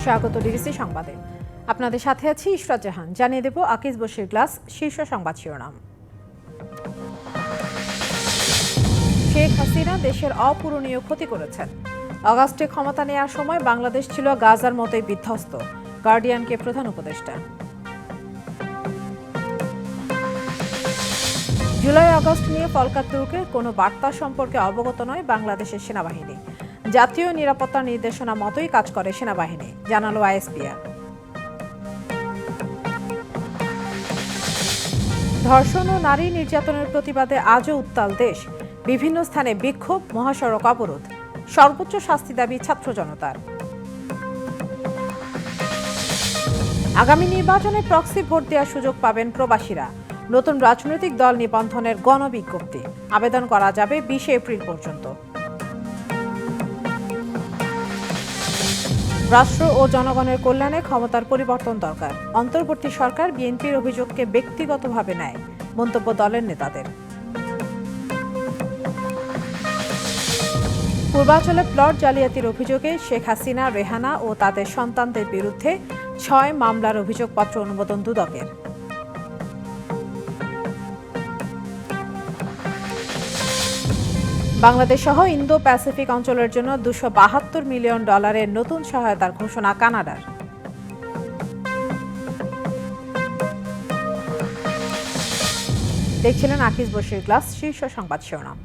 স্বাগত ডিবিসি সংবাদে। আপনাদের সাথে আছি ইশরাত জাহান। জানিয়ে দেব আকিজ বশির গ্লাস শীর্ষ সংবাদ শিরোনাম। শেখ হাসিনা দেশের অপূরণীয় ক্ষতি করেছেন। অগাস্টে ক্ষমতা নেওয়ার সময় বাংলাদেশ ছিল গাজার মতোই বিধ্বস্ত, গার্ডিয়ানকে প্রধান উপদেষ্টা। জুলাই আগস্ট নিয়ে ফলকা তুর্কের কোনো বার্তা সম্পর্কে অবগত নয় বাংলাদেশের সেনাবাহিনী। জাতীয় নিরাপত্তা নির্দেশনা মতোই কাজ করে সেনাবাহিনী, জানালো আইএসপিআর। ধর্ষণ ও নারী নির্যাতনের প্রতিবাদে আজও উত্তাল দেশ। বিভিন্ন স্থানে বিক্ষোভ, মহাসড়ক অবরোধ। সর্বোচ্চ শাস্তি দাবি ছাত্র জনতার। আগামী নির্বাচনে প্রক্সি ভোট দেওয়ার সুযোগ পাবেন প্রবাসীরা। নতুন রাজনৈতিক দল নিবন্ধনের গণবিজ্ঞপ্তি। আবেদন করা যাবে 20 এপ্রিল পর্যন্ত। রাষ্ট্র ও জনগণের কল্যাণে ক্ষমতার পরিবর্তন দরকার। অন্তর্বর্তী সরকার বিএনপির অভিযোগকে ব্যক্তিগতভাবে নেয়, মন্তব্য দলের নেতাদের। পূর্বাঞ্চলে প্লট জালিয়াতির অভিযোগে শেখ হাসিনা, রেহানা ও তাদের সন্তানদের বিরুদ্ধে 6 মামলার অভিযোগপত্র অনুমোদন দুদকের। বাংলাদেশ সহ ইন্দো প্যাসিফিক অঞ্চলের জন্য $272 মিলিয়ন নতুন সহায়তার ঘোষণা কানাডার। দেখছিলেন আকিজ বশির গ্লাস শীর্ষ সংবাদ শিরোনাম।